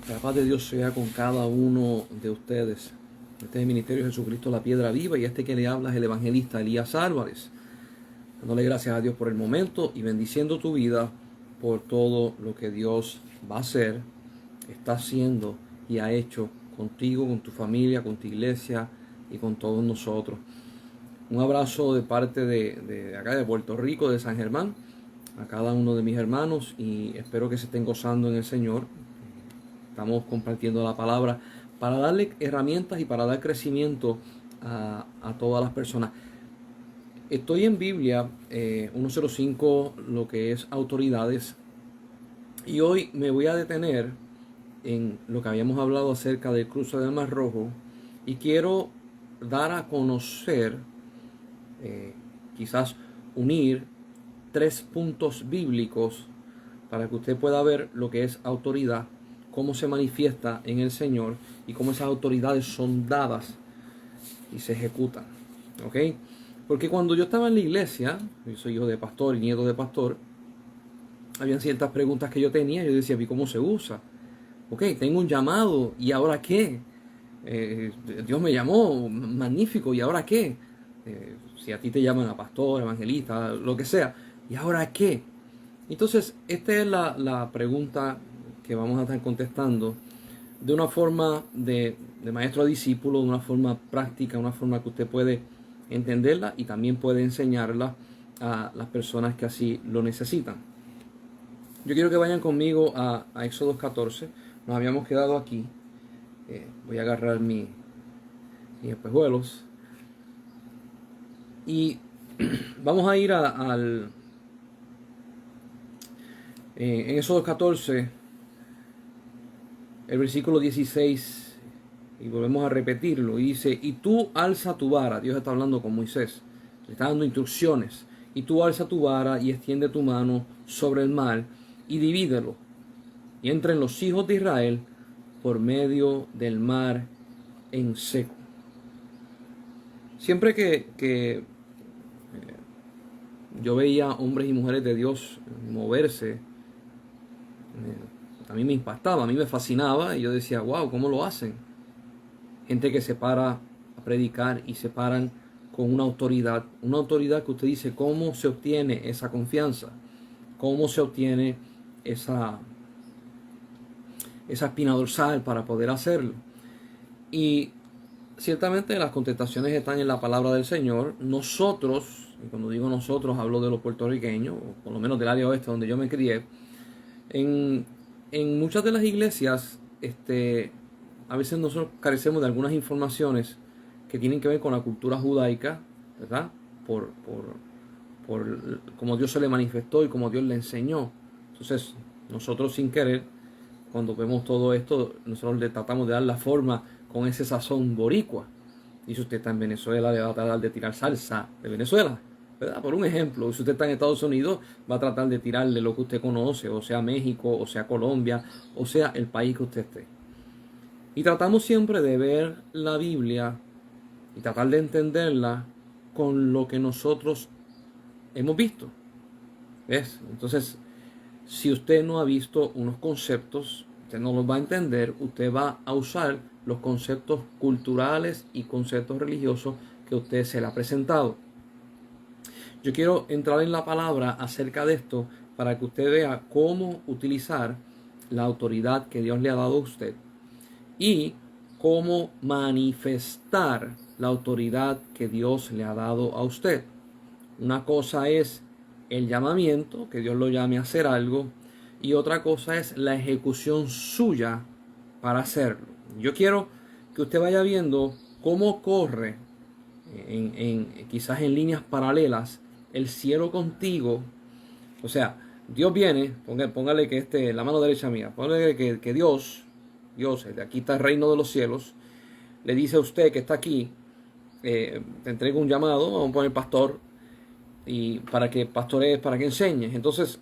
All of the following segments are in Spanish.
Que la paz de Dios sea con cada uno de ustedes. Este es el Ministerio de Jesucristo, la Piedra Viva, y este que le habla es el evangelista Elías Álvarez. Dándole gracias a Dios por el momento y bendiciendo tu vida por todo lo que Dios va a hacer, está haciendo y ha hecho contigo, con tu familia, con tu iglesia y con todos nosotros. Un abrazo de parte de acá de Puerto Rico, de San Germán, a cada uno de mis hermanos, y espero que se estén gozando en el Señor. Estamos compartiendo la palabra para darle herramientas y para dar crecimiento a todas las personas. Estoy en Biblia 105, lo que es autoridades, y hoy me voy a detener en lo que habíamos hablado acerca del cruce del Mar Rojo, y quiero dar a conocer, quizás unir 3 puntos bíblicos para que usted pueda ver lo que es autoridad, cómo se manifiesta en el Señor y cómo esas autoridades son dadas y se ejecutan. ¿Ok? Porque cuando yo estaba en la iglesia, yo soy hijo de pastor y nieto de pastor, habían ciertas preguntas que yo tenía. Yo decía, ¿y cómo se usa? Ok, tengo un llamado, ¿y ahora qué? Dios me llamó, magnífico, ¿y ahora qué? Si a ti te llaman a pastor, evangelista, lo que sea, ¿y ahora qué? Entonces, esta es la pregunta que vamos a estar contestando de una forma de maestro a discípulo, de una forma práctica, una forma que usted puede entenderla y también puede enseñarla a las personas que así lo necesitan. Yo quiero que vayan conmigo a Éxodo 14. Nos habíamos quedado aquí. Voy a agarrar mis espejuelos. Y vamos a ir en Éxodo 14, el versículo 16, y volvemos a repetirlo. Y dice, y tú alza tu vara. Dios está hablando con Moisés, le está dando instrucciones. Y tú alza tu vara y extiende tu mano sobre el mar y divídelo, y entren los hijos de Israel por medio del mar en seco. Siempre que yo veía hombres y mujeres de Dios moverse, a mí me impactaba, a mí me fascinaba, y yo decía, wow, ¿cómo lo hacen? Gente que se para a predicar y se paran con una autoridad que usted dice, ¿cómo se obtiene esa confianza? ¿Cómo se obtiene esa espina dorsal para poder hacerlo? Y ciertamente las contestaciones están en la palabra del Señor. Nosotros, y cuando digo nosotros hablo de los puertorriqueños, o por lo menos del área oeste donde yo me crié, en muchas de las iglesias, a veces nosotros carecemos de algunas informaciones que tienen que ver con la cultura judaica, ¿verdad? Por cómo Dios se le manifestó y cómo Dios le enseñó. Entonces, nosotros sin querer, cuando vemos todo esto, nosotros le tratamos de dar la forma con ese sazón boricua. Y si usted está en Venezuela, le va a tratar de tirar salsa de Venezuela, ¿verdad? Por un ejemplo. Si usted está en Estados Unidos, va a tratar de tirarle lo que usted conoce, o sea México, o sea Colombia, o sea el país que usted esté. Y tratamos siempre de ver la Biblia y tratar de entenderla con lo que nosotros hemos visto. ¿Ves? Entonces, si usted no ha visto unos conceptos, usted no los va a entender. Usted va a usar los conceptos culturales y conceptos religiosos que usted se le ha presentado. Yo quiero entrar en la palabra acerca de esto para que usted vea cómo utilizar la autoridad que Dios le ha dado a usted y cómo manifestar la autoridad que Dios le ha dado a usted. Una cosa es el llamamiento, que Dios lo llame a hacer algo, y otra cosa es la ejecución suya para hacerlo. Yo quiero que usted vaya viendo cómo corre quizás en líneas paralelas el cielo contigo. O sea, Dios viene, póngale que la mano derecha mía, póngale que Dios, de aquí está el reino de los cielos, le dice a usted que está aquí, te entrego un llamado, vamos a poner pastor, y para que pastorees, para que enseñes. Entonces,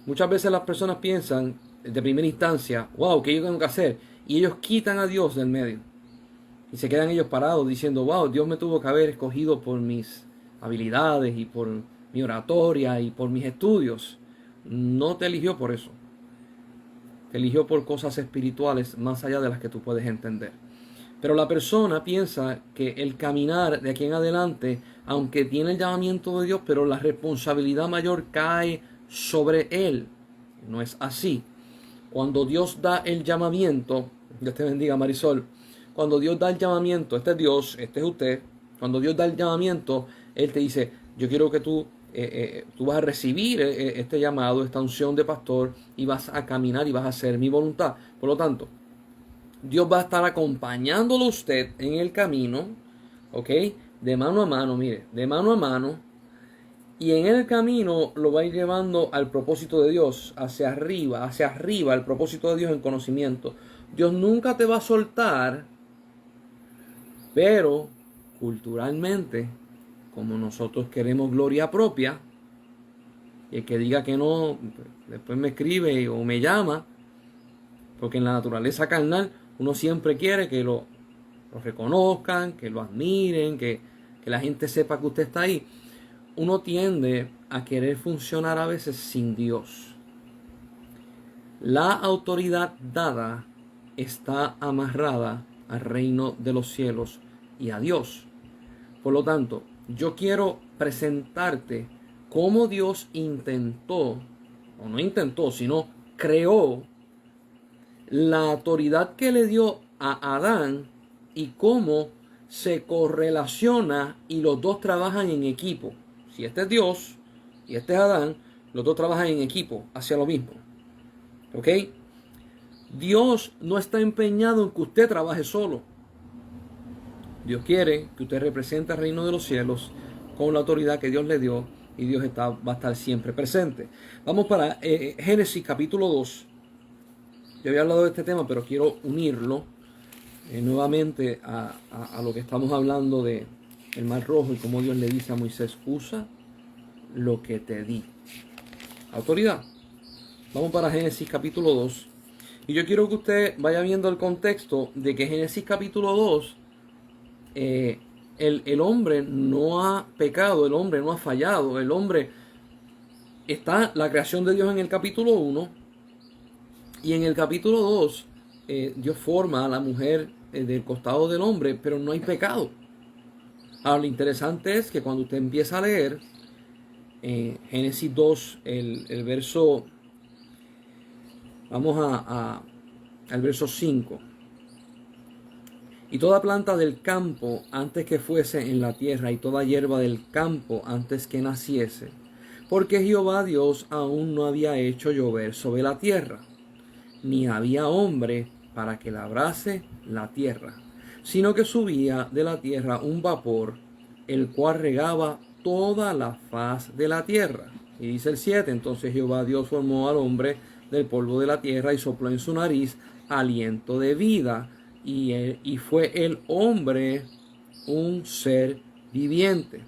muchas veces las personas piensan de primera instancia, wow, ¿qué yo tengo que hacer? Y ellos quitan a Dios del medio. Y se quedan ellos parados diciendo, wow, Dios me tuvo que haber escogido por mis habilidades y por mi oratoria y por mis estudios. No te eligió por eso. Te eligió por cosas espirituales más allá de las que tú puedes entender. Pero la persona piensa que el caminar de aquí en adelante, aunque tiene el llamamiento de Dios, pero la responsabilidad mayor cae sobre él. No es así. Cuando Dios da el llamamiento, Dios te bendiga, Marisol. Cuando Dios da el llamamiento, este es Dios, este es usted. Cuando Dios da el llamamiento, Él te dice, yo quiero que tú vas a recibir este llamado, esta unción de pastor, y vas a caminar y vas a hacer mi voluntad. Por lo tanto, Dios va a estar acompañándolo a usted en el camino, ¿ok? De mano a mano, mire, de mano a mano. Y en el camino lo va a ir llevando al propósito de Dios, hacia arriba, el propósito de Dios en conocimiento. Dios nunca te va a soltar, pero culturalmente, como nosotros queremos gloria propia, y el que diga que no, después me escribe o me llama, porque en la naturaleza carnal uno siempre quiere que lo reconozcan, que lo admiren, que la gente sepa que usted está ahí. Uno tiende a querer funcionar a veces sin Dios. La autoridad dada está amarrada al reino de los cielos y a Dios. Por lo tanto, yo quiero presentarte cómo Dios intentó, o no intentó, sino creó la autoridad que le dio a Adán y cómo se correlaciona y los dos trabajan en equipo. Si este es Dios y este es Adán, los dos trabajan en equipo hacia lo mismo. ¿Ok? Dios no está empeñado en que usted trabaje solo. Dios quiere que usted represente el reino de los cielos con la autoridad que Dios le dio y Dios va a estar siempre presente. Vamos para Génesis capítulo 2. Yo había hablado de este tema, pero quiero unirlo nuevamente a lo que estamos hablando de el Mar Rojo y cómo Dios le dice a Moisés, usa lo que te di. Autoridad. Vamos para Génesis capítulo 2. Y yo quiero que usted vaya viendo el contexto de que Génesis capítulo 2, el hombre no ha pecado, el hombre no ha fallado, el hombre está la creación de Dios en el capítulo 1 y en el capítulo 2 Dios forma a la mujer del costado del hombre, pero no hay pecado. Ahora, lo interesante es que cuando usted empieza a leer Génesis 2, el verso, vamos al verso 5. Y toda planta del campo antes que fuese en la tierra, y toda hierba del campo antes que naciese, porque Jehová Dios aún no había hecho llover sobre la tierra, ni había hombre para que labrase la tierra, sino que subía de la tierra un vapor, el cual regaba toda la faz de la tierra. Y dice el 7, entonces Jehová Dios formó al hombre del polvo de la tierra y sopló en su nariz aliento de vida, y fue el hombre un ser viviente.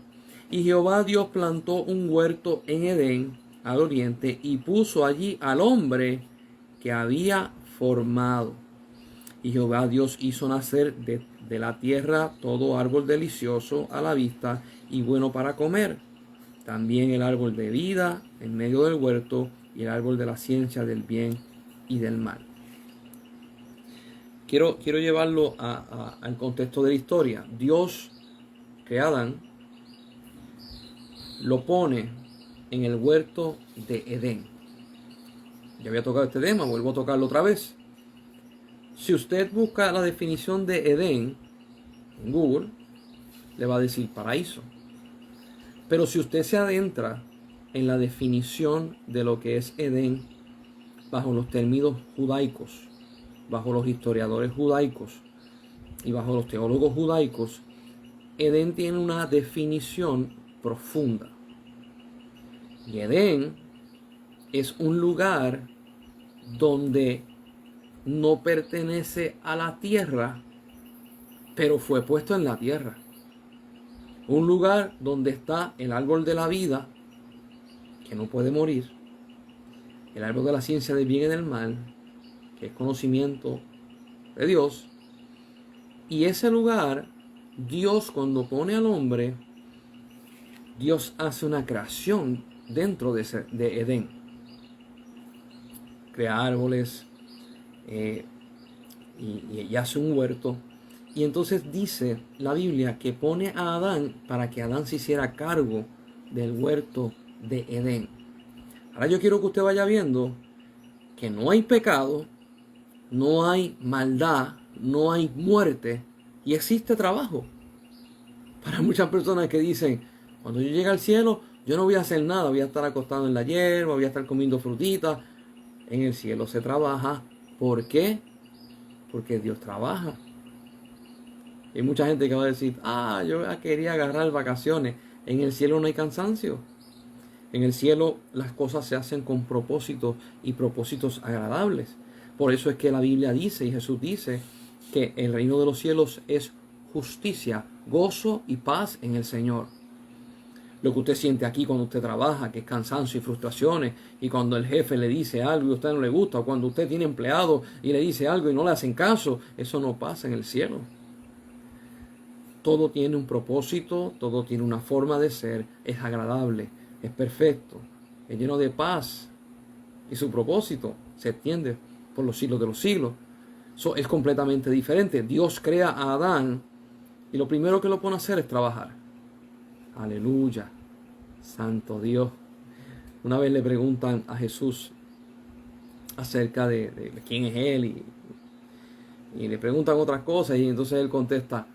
Y Jehová Dios plantó un huerto en Edén al oriente y puso allí al hombre que había formado. Y Jehová Dios hizo nacer de la tierra todo árbol delicioso a la vista y bueno para comer, también el árbol de vida en medio del huerto y el árbol de la ciencia del bien y del mal. Quiero llevarlo al contexto de la historia. Dios, que Adán, lo pone en el huerto de Edén. Ya había tocado este tema, vuelvo a tocarlo otra vez. Si usted busca la definición de Edén en Google, le va a decir paraíso. Pero si usted se adentra en la definición de lo que es Edén bajo los términos judaicos, bajo los historiadores judaicos y bajo los teólogos judaicos, Edén tiene una definición profunda. Y Edén es un lugar donde no pertenece a la tierra, pero fue puesto en la tierra. Un lugar donde está el árbol de la vida, que no puede morir, el árbol de la ciencia del bien y del mal, que es conocimiento de Dios. Y ese lugar, Dios cuando pone al hombre, Dios hace una creación dentro de Edén. Crea árboles, y hace un huerto. Y entonces dice la Biblia que pone a Adán para que Adán se hiciera cargo del huerto de Edén. Ahora yo quiero que usted vaya viendo que no hay pecado, no hay maldad, no hay muerte y existe trabajo. Para muchas personas que dicen, cuando yo llegue al cielo, yo no voy a hacer nada, voy a estar acostado en la hierba, voy a estar comiendo frutitas. En el cielo se trabaja. ¿Por qué? Porque Dios trabaja. Hay mucha gente que va a decir, yo quería agarrar vacaciones. En el cielo no hay cansancio. En el cielo las cosas se hacen con propósitos y propósitos agradables. Por eso es que la Biblia dice y Jesús dice que el reino de los cielos es justicia, gozo y paz en el Señor. Lo que usted siente aquí cuando usted trabaja, que es cansancio y frustraciones, y cuando el jefe le dice algo y a usted no le gusta, o cuando usted tiene empleado y le dice algo y no le hacen caso, eso no pasa en el cielo. Todo tiene un propósito, todo tiene una forma de ser, es agradable, es perfecto, es lleno de paz, y su propósito se extiende por los siglos de los siglos. Eso es completamente diferente. Dios crea a Adán y lo primero que lo pone a hacer es trabajar. Aleluya, santo Dios. Una vez le preguntan a Jesús acerca de quién es Él y le preguntan otras cosas y entonces Él contesta,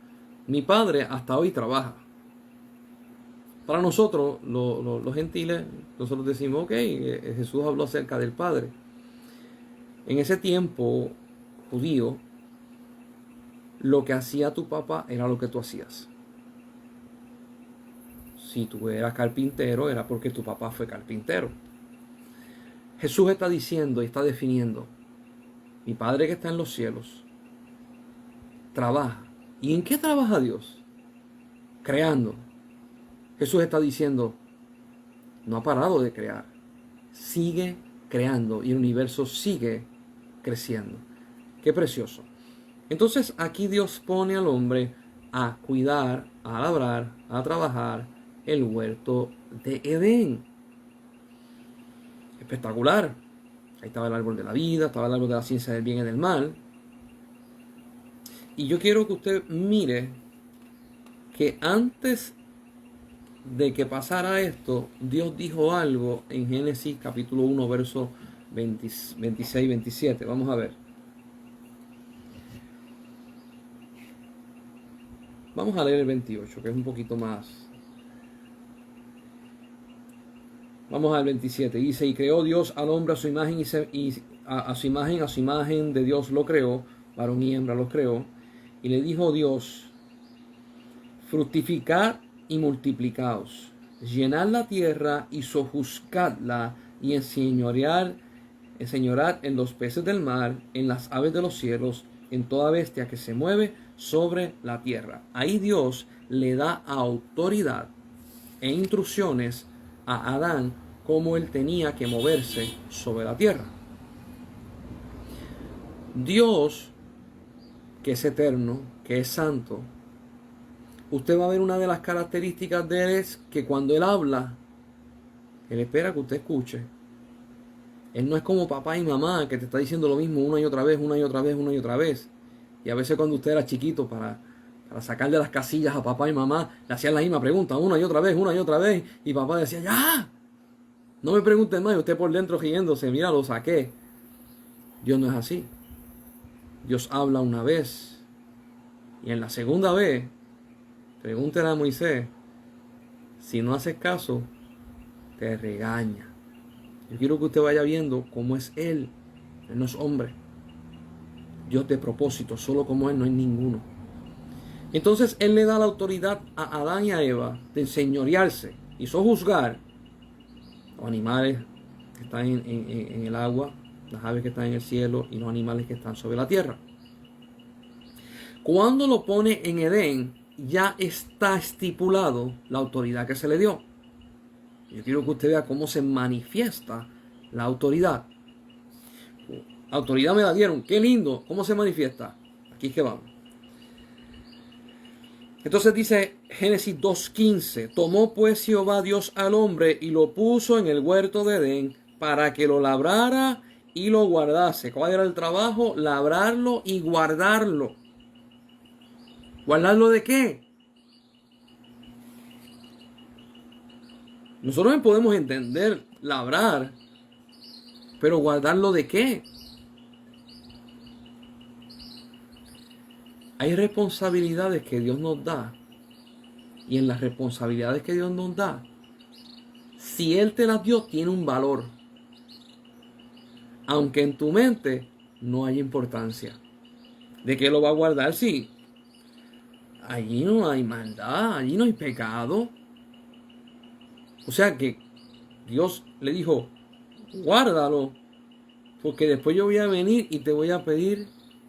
mi padre hasta hoy trabaja. Para nosotros, los gentiles, nosotros decimos, ok, Jesús habló acerca del Padre. En ese tiempo judío, lo que hacía tu papá era lo que tú hacías. Si tú eras carpintero, era porque tu papá fue carpintero. Jesús está diciendo y está definiendo, mi Padre que está en los cielos, trabaja. ¿Y en qué trabaja Dios? Creando. Jesús está diciendo, no ha parado de crear, sigue creando y el universo sigue creciendo. Qué precioso. Entonces aquí Dios pone al hombre a cuidar, a labrar, a trabajar el huerto de Edén. Espectacular. Ahí estaba el árbol de la vida, estaba el árbol de la ciencia del bien y del mal. Y yo quiero que usted mire que antes de que pasara esto, Dios dijo algo en Génesis capítulo 1, versos 26 y 27. Vamos a ver. Vamos a leer el 28, que es un poquito más. Vamos al 27. Dice, y creó Dios al hombre a su imagen a su imagen de Dios lo creó, varón y hembra los creó. Y le dijo Dios, fructificad y multiplicaos, llenad la tierra y sojuzgadla y enseñoread en los peces del mar, en las aves de los cielos, en toda bestia que se mueve sobre la tierra. Ahí Dios le da autoridad e instrucciones a Adán cómo él tenía que moverse sobre la tierra. Dios, que es eterno, que es santo, usted va a ver una de las características de él es que cuando él habla, él espera que usted escuche. Él no es como papá y mamá que te está diciendo lo mismo una y otra vez, una y otra vez, una y otra vez. Y a veces cuando usted era chiquito, para sacar de las casillas a papá y mamá, le hacían la misma pregunta una y otra vez, y papá decía, ¡ya! No me pregunten más, y usted por dentro riéndose, mira, lo saqué. Dios no es así. Dios habla una vez, y en la segunda vez, pregúntele a Moisés, si no haces caso, te regaña. Yo quiero que usted vaya viendo cómo es Él. Él no es hombre. Dios de propósito, solo como Él no hay ninguno. Entonces Él le da la autoridad a Adán y a Eva de enseñorearse y sojuzgar los animales que están en el agua, las aves que están en el cielo y los animales que están sobre la tierra. Cuando lo pone en Edén, ya está estipulado la autoridad que se le dio. Yo quiero que usted vea cómo se manifiesta la autoridad. La autoridad me la dieron, qué lindo, ¿cómo se manifiesta? Aquí es que vamos. Entonces dice Génesis 2:15, tomó pues Jehová Dios al hombre y lo puso en el huerto de Edén para que lo labrara y lo guardase. ¿Cuál era el trabajo? Labrarlo y guardarlo. ¿Guardarlo de qué? Nosotros podemos entender labrar, pero ¿guardarlo de qué? Hay responsabilidades que Dios nos da, y en las responsabilidades que Dios nos da, si Él te las dio, tiene un valor, aunque en tu mente no hay importancia. ¿De qué lo va a guardar? Si allí no hay maldad, allí no hay pecado. O sea que Dios le dijo, guárdalo, porque después yo voy a venir y te voy a pedir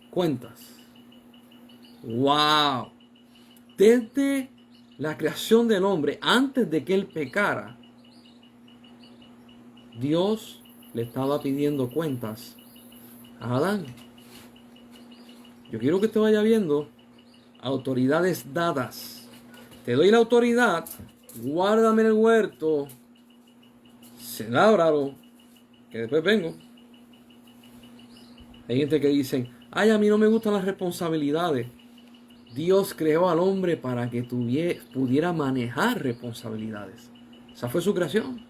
cuentas. ¡Wow! Desde la creación del hombre, antes de que él pecara, Dios le estaba pidiendo cuentas a Adán. Yo quiero que usted vaya viendo autoridades dadas. Te doy la autoridad, guárdame el huerto, lábralo, que después vengo. Hay gente que dice, ay, a mí no me gustan las responsabilidades. Dios creó al hombre para que pudiera manejar responsabilidades. Esa fue su creación.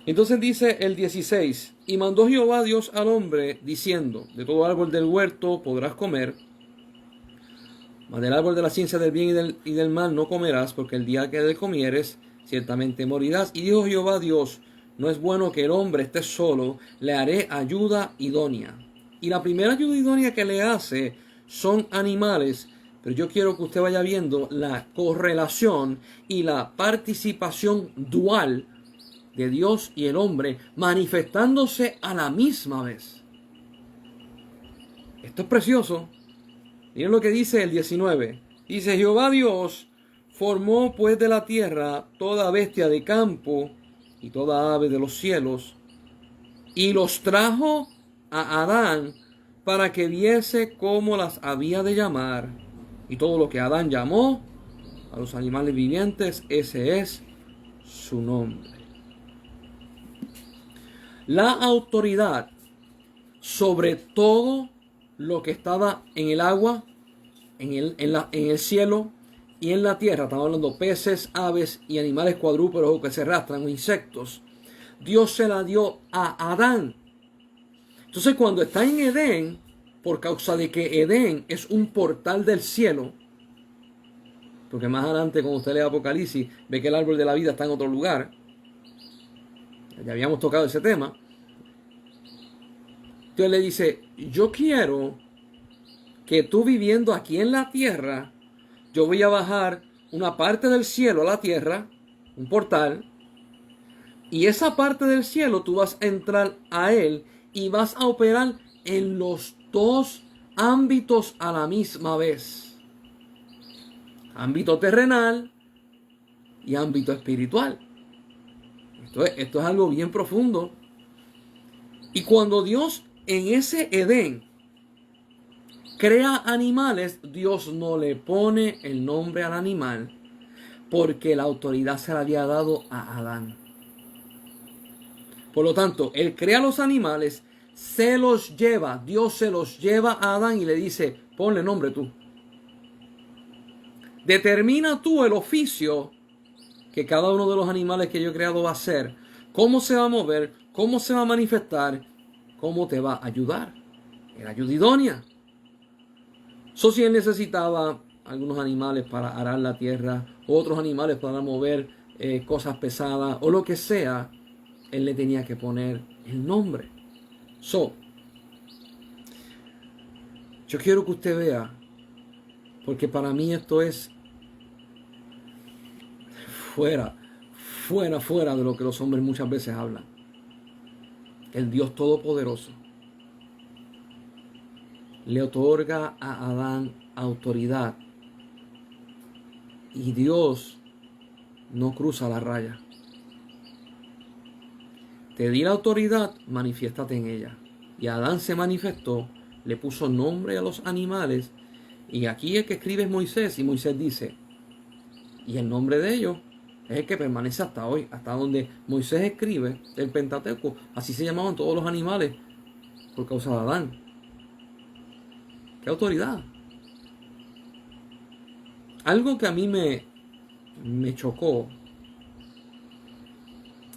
Entonces dice el 16, y mandó Jehová Dios al hombre, diciendo, de todo árbol del huerto podrás comer, mas del árbol de la ciencia del bien y del mal no comerás, porque el día que de él comieres, ciertamente morirás. Y dijo Jehová Dios, no es bueno que el hombre esté solo, le haré ayuda idónea. Y la primera ayuda idónea que le hace son animales, pero yo quiero que usted vaya viendo la correlación y la participación dual de Dios y el hombre manifestándose a la misma vez. Esto es precioso. Miren lo que dice el 19. Dice, Jehová Dios formó pues de la tierra toda bestia de campo y toda ave de los cielos, y los trajo a Adán para que viese cómo las había de llamar. Y todo lo que Adán llamó a los animales vivientes, ese es su nombre. La autoridad sobre todo lo que estaba en el agua, en el cielo y en la tierra, estamos hablando de peces, aves y animales cuadrúpedos o que se arrastran o insectos, Dios se la dio a Adán. Entonces cuando está en Edén, por causa de que Edén es un portal del cielo, porque más adelante cuando usted lee Apocalipsis ve que el árbol de la vida está en otro lugar, ya habíamos tocado ese tema. Entonces le dice, yo quiero que tú viviendo aquí en la tierra, yo voy a bajar una parte del cielo a la tierra, un portal, y esa parte del cielo tú vas a entrar a él y vas a operar en los dos ámbitos a la misma vez. Ámbito terrenal y ámbito espiritual. Esto es algo bien profundo. Y cuando Dios en ese Edén crea animales, Dios no le pone el nombre al animal porque la autoridad se la había dado a Adán. Por lo tanto, Él crea los animales, se los lleva, Dios se los lleva a Adán y le dice, ponle nombre tú. Determina tú el oficio que cada uno de los animales que yo he creado va a hacer, cómo se va a mover, cómo se va a manifestar, cómo te va a ayudar. Era ayuda idónea. Si él necesitaba algunos animales para arar la tierra, otros animales para mover cosas pesadas o lo que sea, él le tenía que poner el nombre. Yo quiero que usted vea, porque para mí esto es fuera de lo que los hombres muchas veces hablan. El Dios Todopoderoso le otorga a Adán autoridad y Dios no cruza la raya. Te di la autoridad, manifiéstate en ella. Y Adán se manifestó, le puso nombre a los animales, y aquí el que escribe es Moisés, y Moisés dice, y el nombre de ellos es el que permanece hasta hoy, hasta donde Moisés escribe el Pentateuco. Así se llamaban todos los animales por causa de Adán. ¿Qué autoridad? Algo que a mí me chocó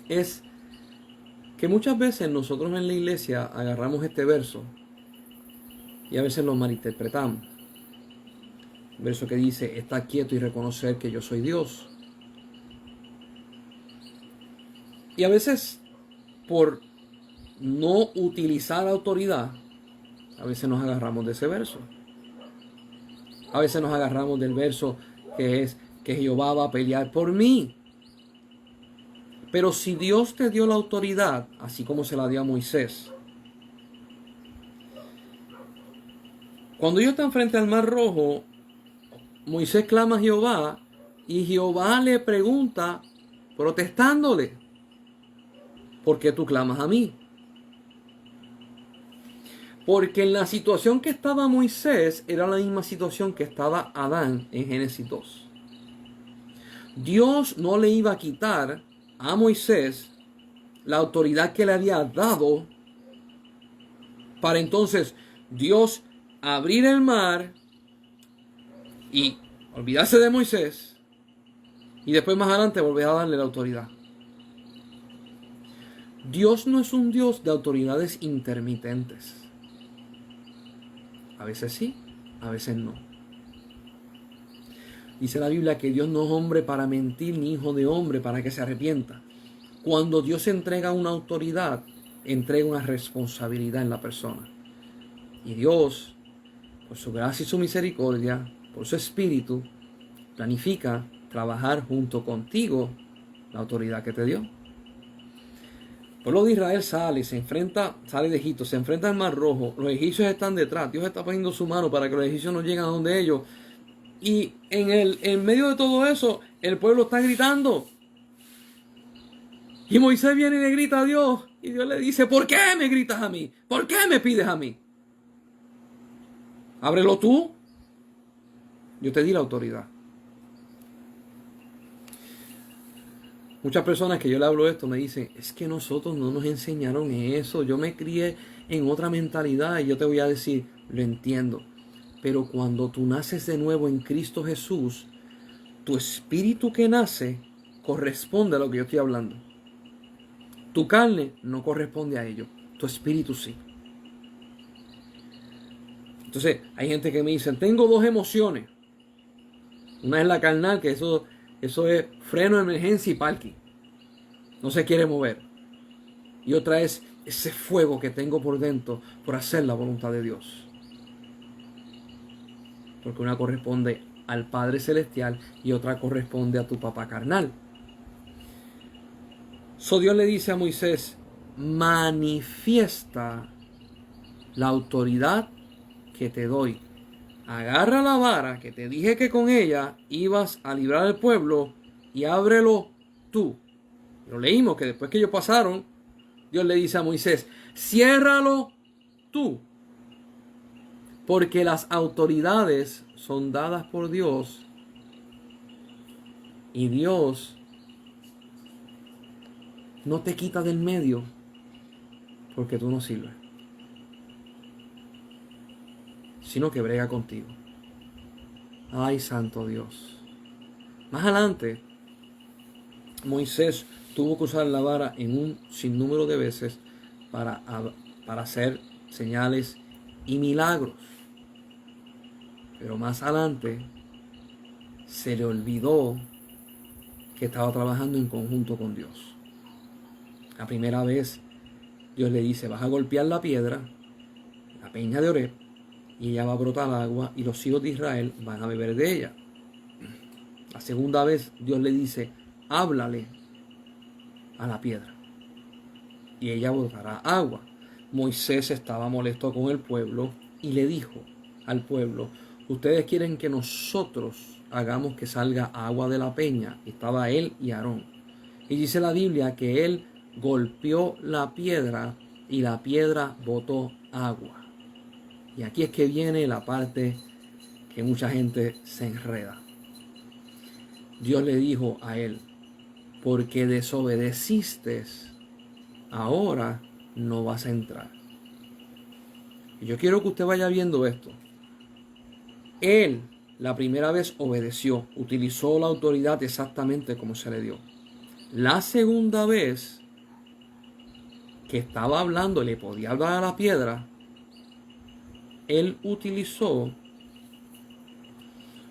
es que muchas veces nosotros en la iglesia agarramos este verso y a veces lo malinterpretamos. El verso que dice, está quieto y reconocer que yo soy Dios. Y a veces, por no utilizar autoridad, a veces nos agarramos de ese verso. A veces nos agarramos del verso que es que Jehová va a pelear por mí. Pero si Dios te dio la autoridad, así como se la dio a Moisés, cuando ellos están frente al Mar Rojo, Moisés clama a Jehová y Jehová le pregunta, protestándole, ¿por qué tú clamas a mí? Porque en la situación que estaba Moisés era la misma situación que estaba Adán en Génesis 2. Dios no le iba a quitar a Moisés la autoridad que le había dado para entonces Dios abrir el mar y olvidarse de Moisés y después más adelante volver a darle la autoridad. Dios no es un Dios de autoridades intermitentes. A veces sí, a veces no. Dice la Biblia que Dios no es hombre para mentir, ni hijo de hombre para que se arrepienta. Cuando Dios entrega una autoridad, entrega una responsabilidad en la persona. Y Dios, por su gracia y su misericordia, por su espíritu, planifica trabajar junto contigo la autoridad que te dio. El pueblo de Israel sale de Egipto, se enfrenta al Mar Rojo, los egipcios están detrás, Dios está poniendo su mano para que los egipcios no lleguen a donde ellos. Y en medio de todo eso, el pueblo está gritando. Y Moisés viene y le grita a Dios. Y Dios le dice, ¿por qué me gritas a mí? ¿Por qué me pides a mí? Ábrelo tú. Yo te di la autoridad. Muchas personas que yo le hablo esto me dicen, es que nosotros no nos enseñaron eso. Yo me crié en otra mentalidad y yo te voy a decir, lo entiendo. Pero cuando tú naces de nuevo en Cristo Jesús, tu espíritu que nace corresponde a lo que yo estoy hablando. Tu carne no corresponde a ello, tu espíritu sí. Entonces, hay gente que me dice, tengo dos emociones. Una es la carnal, que eso es freno de emergencia y parking. No se quiere mover. Y otra es ese fuego que tengo por dentro por hacer la voluntad de Dios. Porque una corresponde al Padre Celestial y otra corresponde a tu papá carnal. So Dios le dice a Moisés, manifiesta la autoridad que te doy. Agarra la vara que te dije que con ella ibas a librar al pueblo y ábrelo tú. Lo leímos que después que ellos pasaron, Dios le dice a Moisés, ciérralo tú. Porque las autoridades son dadas por Dios y Dios no te quita del medio porque tú no sirves, sino que brega contigo. Ay, santo Dios. Más adelante, Moisés tuvo que usar la vara en un sinnúmero de veces para hacer señales y milagros. Pero más adelante se le olvidó que estaba trabajando en conjunto con Dios. La primera vez Dios le dice, vas a golpear la piedra, la peña de Oreb, y ella va a brotar agua y los hijos de Israel van a beber de ella. La segunda vez Dios le dice, háblale a la piedra y ella brotará agua. Moisés estaba molesto con el pueblo y le dijo al pueblo, ustedes quieren que nosotros hagamos que salga agua de la peña. Estaba él y Aarón. Y dice la Biblia que él golpeó la piedra y la piedra botó agua. Y aquí es que viene la parte que mucha gente se enreda. Dios le dijo a él, porque desobedeciste, ahora no vas a entrar. Y yo quiero que usted vaya viendo esto. Él, la primera vez, obedeció, utilizó la autoridad exactamente como se le dio. La segunda vez que estaba hablando, le podía hablar a la piedra, él utilizó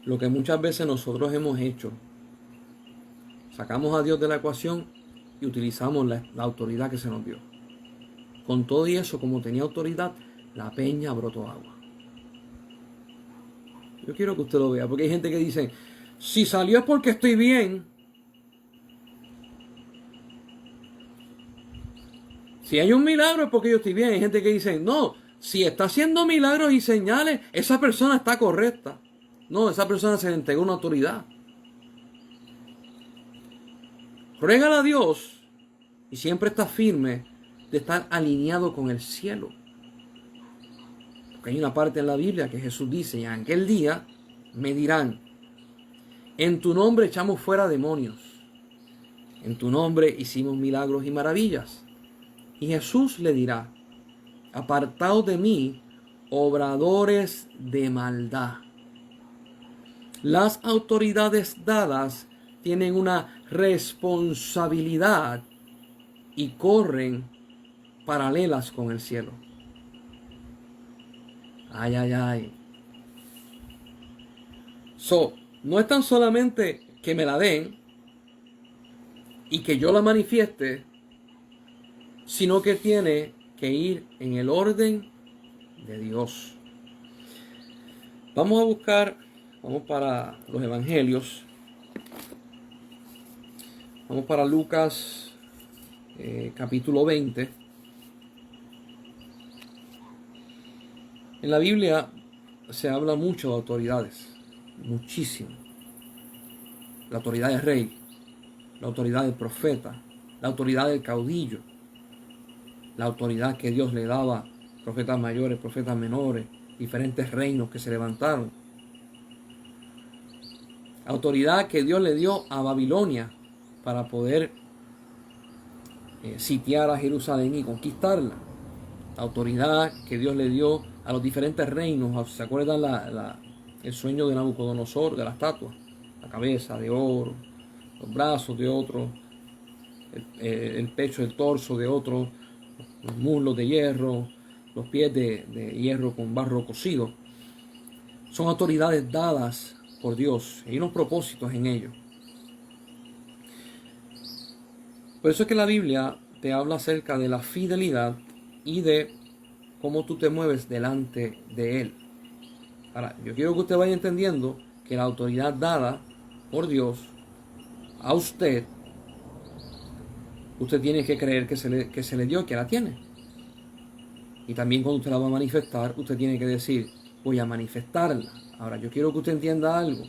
lo que muchas veces nosotros hemos hecho. Sacamos a Dios de la ecuación y utilizamos la autoridad que se nos dio. Con todo y eso, como tenía autoridad, la peña brotó agua. Yo quiero que usted lo vea, porque hay gente que dice, si salió es porque estoy bien. Si hay un milagro es porque yo estoy bien. Hay gente que dice, no, si está haciendo milagros y señales, esa persona está correcta. No, esa persona se le entregó una autoridad. Ruégale a Dios y siempre está firme de estar alineado con el cielo. Porque hay una parte en la Biblia que Jesús dice, y en aquel día me dirán, en tu nombre echamos fuera demonios, en tu nombre hicimos milagros y maravillas. Y Jesús le dirá, apartaos de mí, obradores de maldad. Las autoridades dadas tienen una responsabilidad y corren paralelas con el cielo. Ay, ay, ay. No es tan solamente que me la den y que yo la manifieste, sino que tiene que ir en el orden de Dios. Vamos para los evangelios. Vamos para Lucas capítulo 20. En la Biblia se habla mucho de autoridades, muchísimo. La autoridad del rey, la autoridad del profeta, la autoridad del caudillo, la autoridad que Dios le daba a profetas mayores, profetas menores, diferentes reinos que se levantaron. Autoridad que Dios le dio a Babilonia para poder sitiar a Jerusalén y conquistarla. La autoridad que Dios le dio a los diferentes reinos. ¿Se acuerdan el sueño de Nabucodonosor, de la estatua? La cabeza de oro, los brazos de otro, el pecho, el torso de otro, los muslos de hierro, los pies de hierro con barro cocido. Son autoridades dadas por Dios. Hay unos propósitos en ello. Por eso es que la Biblia te habla acerca de la fidelidad y de cómo tú te mueves delante de Él. Ahora, yo quiero que usted vaya entendiendo que la autoridad dada por Dios a usted tiene que creer que se le dio, que la tiene. Y también cuando usted la va a manifestar, usted tiene que decir, voy a manifestarla. Ahora, yo quiero que usted entienda algo.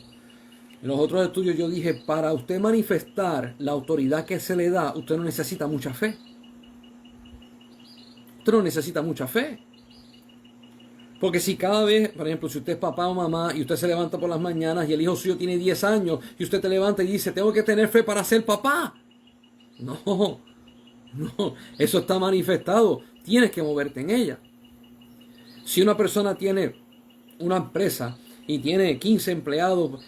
En los otros estudios yo dije, para usted manifestar la autoridad que se le da, usted no necesita mucha fe. Usted no necesita mucha fe. Porque si cada vez, por ejemplo, si usted es papá o mamá y usted se levanta por las mañanas y el hijo suyo tiene 10 años y usted te levanta y dice, tengo que tener fe para ser papá. No, eso está manifestado. Tienes que moverte en ella. Si una persona tiene una empresa y tiene 15 empleados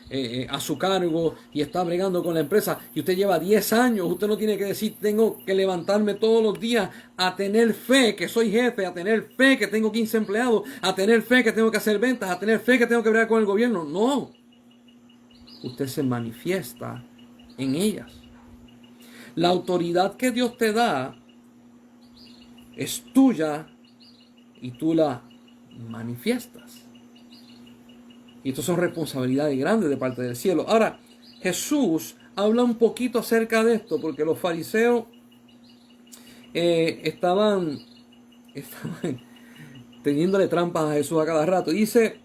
a su cargo y está bregando con la empresa y usted lleva 10 años, usted no tiene que decir, tengo que levantarme todos los días a tener fe que soy jefe, a tener fe que tengo 15 empleados, a tener fe que tengo que hacer ventas, a tener fe que tengo que bregar con el gobierno. No. Usted se manifiesta en ellas. La autoridad que Dios te da es tuya y tú la manifiestas. Y esto son responsabilidades grandes de parte del cielo. Ahora, Jesús habla un poquito acerca de esto, porque los fariseos estaban teniéndole trampas a Jesús a cada rato. Dice,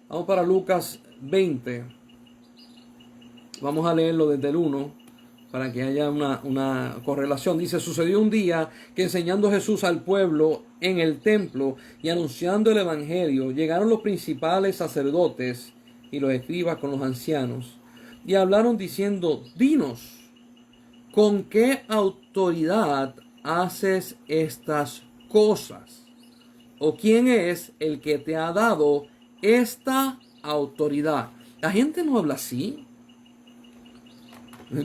vamos para Lucas 20. Vamos a leerlo desde el 1 para que haya una correlación. Dice, sucedió un día que enseñando Jesús al pueblo en el templo y anunciando el evangelio, llegaron los principales sacerdotes y los escribas con los ancianos y hablaron diciendo, dinos, ¿con qué autoridad haces estas cosas? o quién es el que te ha dado esta autoridad? La gente no habla así.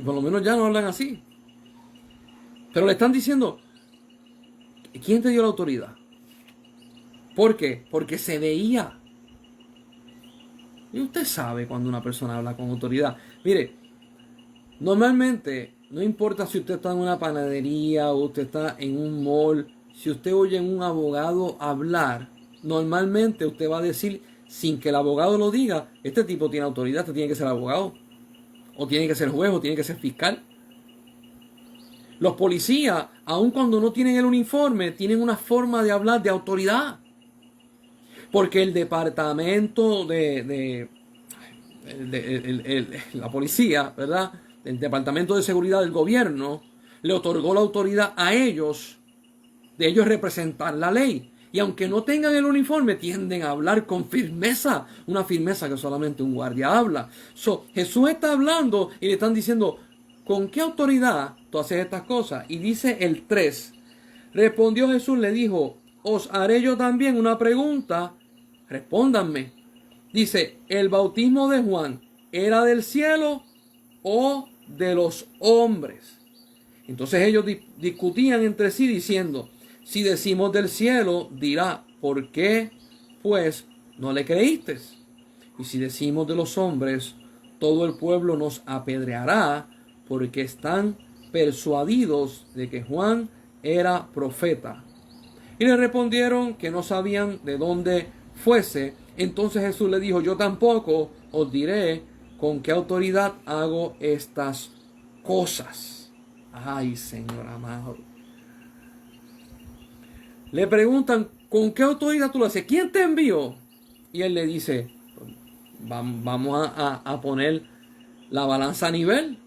Por lo menos ya no hablan así. Pero le están diciendo, ¿quién te dio la autoridad? ¿Por qué? Porque se veía. Y usted sabe cuando una persona habla con autoridad. Mire, normalmente, no importa si usted está en una panadería o usted está en un mall, si usted oye a un abogado hablar, normalmente usted va a decir, sin que el abogado lo diga, este tipo tiene autoridad, este tiene que ser abogado, o tiene que ser juez, o tiene que ser fiscal. Los policías, aun cuando no tienen el uniforme, tienen una forma de hablar de autoridad. Porque el departamento la policía, ¿verdad? El departamento de seguridad del gobierno le otorgó la autoridad a ellos, de ellos representar la ley. Y aunque no tengan el uniforme, tienden a hablar con firmeza, una firmeza que solamente un guardia habla. Jesús está hablando y le están diciendo, ¿con qué autoridad tú haces estas cosas? Y dice el 3, respondió Jesús, le dijo, os haré yo también una pregunta, respóndanme. Dice, ¿el bautismo de Juan era del cielo o de los hombres? Entonces ellos discutían entre sí diciendo, si decimos del cielo, dirá, ¿por qué pues no le creísteis? Y si decimos de los hombres, todo el pueblo nos apedreará, porque están persuadidos de que Juan era profeta. Y le respondieron que no sabían de dónde fuese. Entonces Jesús le dijo, yo tampoco os diré con qué autoridad hago estas cosas. Ay, Señor amado. Le preguntan, ¿con qué autoridad tú lo haces? ¿Quién te envió? Y él le dice, vamos a poner la balanza a nivel.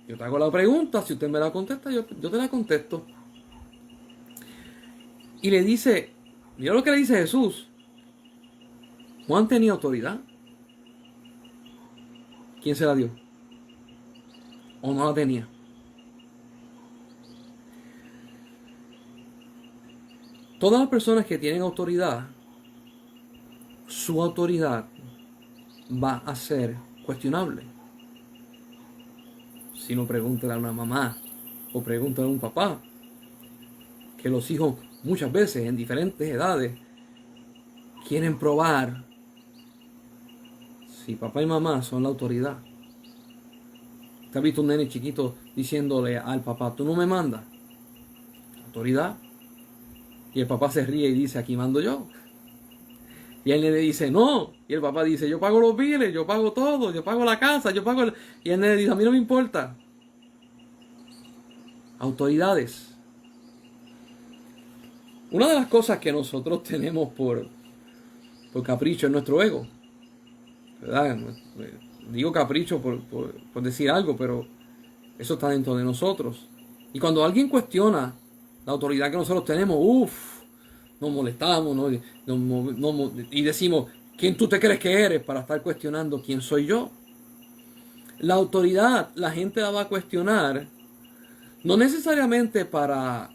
Yo te hago la pregunta, si usted me la contesta, yo te la contesto. Y le dice, mira lo que le dice Jesús. Juan tenía autoridad. ¿Quién se la dio? ¿O no la tenía? Todas las personas que tienen autoridad, su autoridad va a ser cuestionable. Si no, pregúntale a una mamá o pregúntale a un papá, que los hijos muchas veces en diferentes edades quieren probar si papá y mamá son la autoridad. ¿Te has visto un nene chiquito diciéndole al papá, tú no me mandas? ¿Autoridad? Y el papá se ríe y dice, aquí mando yo. Y el nene dice, no. Y el papá dice, yo pago los biles, yo pago todo, yo pago la casa, yo pago... Y el nene dice, a mí no me importa. Autoridades. Una de las cosas que nosotros tenemos por capricho es nuestro ego. ¿Verdad? Digo capricho por decir algo, pero eso está dentro de nosotros. Y cuando alguien cuestiona la autoridad que nosotros tenemos, nos molestamos y decimos, ¿quién tú te crees que eres para estar cuestionando quién soy yo? La autoridad, la gente la va a cuestionar, no necesariamente para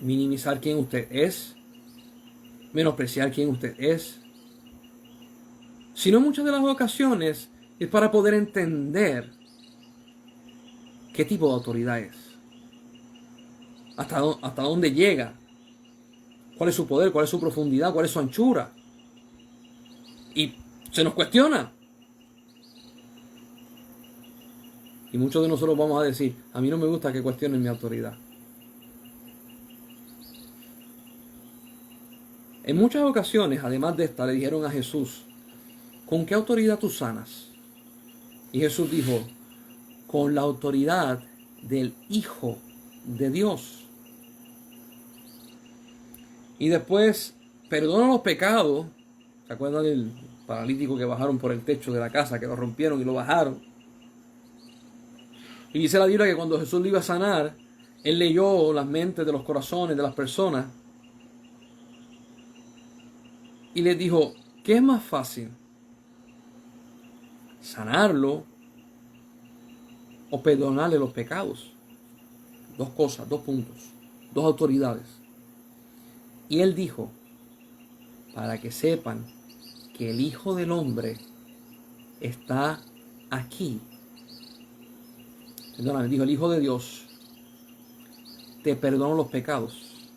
minimizar quién usted es, menospreciar quién usted es, sino en muchas de las ocasiones es para poder entender qué tipo de autoridad es, hasta dónde llega, cuál es su poder, cuál es su profundidad, cuál es su anchura. Y se nos cuestiona. Y muchos de nosotros vamos a decir, a mí no me gusta que cuestionen mi autoridad. En muchas ocasiones, además de esta, le dijeron a Jesús, ¿con qué autoridad tú sanas? Y Jesús dijo, con la autoridad del Hijo de Dios. Y después perdona los pecados. ¿Se acuerdan del paralítico que bajaron por el techo de la casa, que lo rompieron y lo bajaron? Y dice la Biblia que cuando Jesús le iba a sanar, él leyó las mentes de los corazones de las personas y les dijo, ¿qué es más fácil? ¿Sanarlo o perdonarle los pecados? Dos cosas, dos puntos, dos autoridades. Y él dijo, para que sepan que el Hijo del Hombre está aquí. Perdóname, dijo el Hijo de Dios, te perdono los pecados.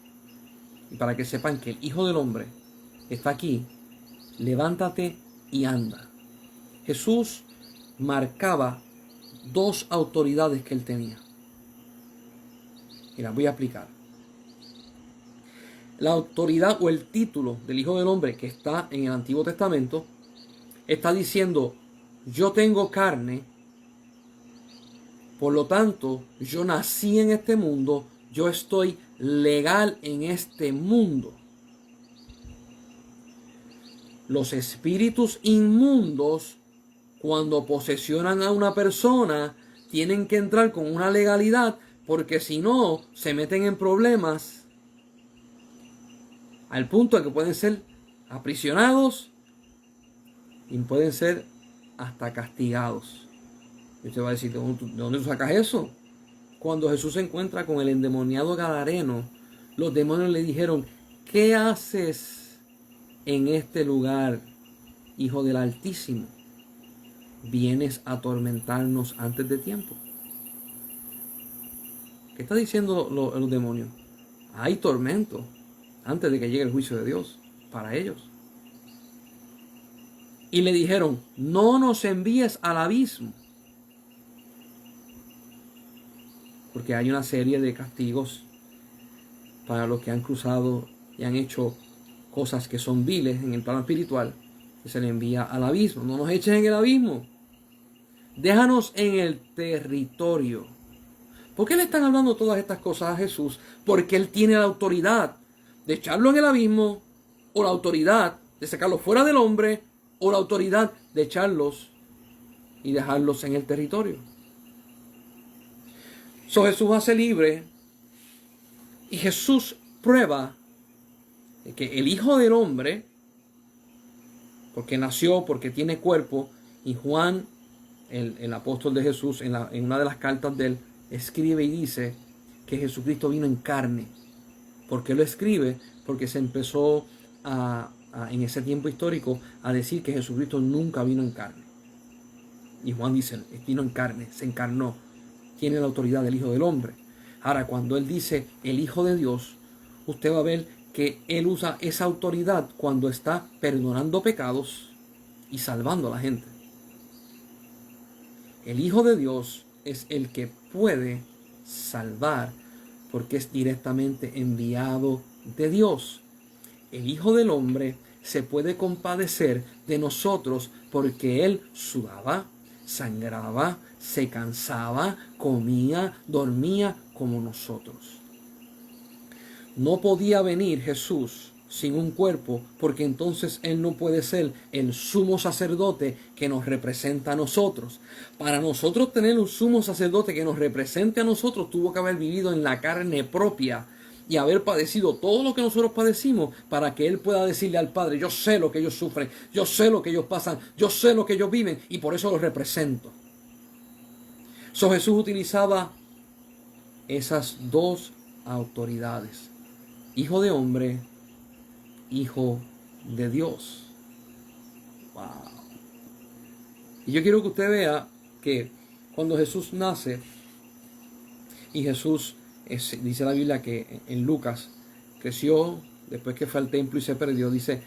Y para que sepan que el Hijo del Hombre está aquí, levántate y anda. Jesús marcaba dos autoridades que él tenía. Y las voy a explicar. La autoridad o el título del Hijo del Hombre que está en el Antiguo Testamento está diciendo, yo tengo carne, por lo tanto, yo nací en este mundo, yo estoy legal en este mundo. Los espíritus inmundos, cuando posesionan a una persona, tienen que entrar con una legalidad, porque si no, se meten en problemas al punto de que pueden ser aprisionados y pueden ser hasta castigados. Y usted va a decir, ¿de dónde tú sacas eso? Cuando Jesús se encuentra con el endemoniado gadareno, los demonios le dijeron, ¿qué haces en este lugar, Hijo del Altísimo? ¿Vienes a atormentarnos antes de tiempo? ¿Qué está diciendo los demonios? Hay tormento antes de que llegue el juicio de Dios para ellos. Y le dijeron, no nos envíes al abismo. Porque hay una serie de castigos para los que han cruzado y han hecho cosas que son viles en el plano espiritual, que se le envía al abismo. No nos eches en el abismo. Déjanos en el territorio. ¿Por qué le están hablando todas estas cosas a Jesús? Porque Él tiene la autoridad de echarlo en el abismo, o la autoridad de sacarlo fuera del hombre, o la autoridad de echarlos y dejarlos en el territorio. Jesús hace libre y Jesús prueba de que el Hijo del Hombre, porque nació, porque tiene cuerpo, y Juan, el apóstol de Jesús, en una de las cartas de él, escribe y dice que Jesucristo vino en carne. ¿Por qué lo escribe? Porque se empezó en ese tiempo histórico a decir que Jesucristo nunca vino en carne. Y Juan dice, vino en carne, se encarnó. Tiene la autoridad del Hijo del Hombre. Ahora, cuando él dice el Hijo de Dios, usted va a ver que él usa esa autoridad cuando está perdonando pecados y salvando a la gente. El Hijo de Dios es el que puede salvar porque es directamente enviado de Dios. El Hijo del Hombre se puede compadecer de nosotros porque Él sudaba, sangraba, se cansaba, comía, dormía como nosotros. No podía venir Jesús sin un cuerpo, porque entonces Él no puede ser el sumo sacerdote que nos representa a nosotros. Para nosotros tener un sumo sacerdote que nos represente a nosotros, tuvo que haber vivido en la carne propia y haber padecido todo lo que nosotros padecimos, para que Él pueda decirle al Padre, yo sé lo que ellos sufren, yo sé lo que ellos pasan, yo sé lo que ellos viven, y por eso los represento. Jesús utilizaba esas dos autoridades: Hijo de Hombre, Hijo de Dios. Wow. Y yo quiero que usted vea que cuando Jesús nace, y Jesús, dice la Biblia que en Lucas, creció, después que fue al templo y se perdió, dice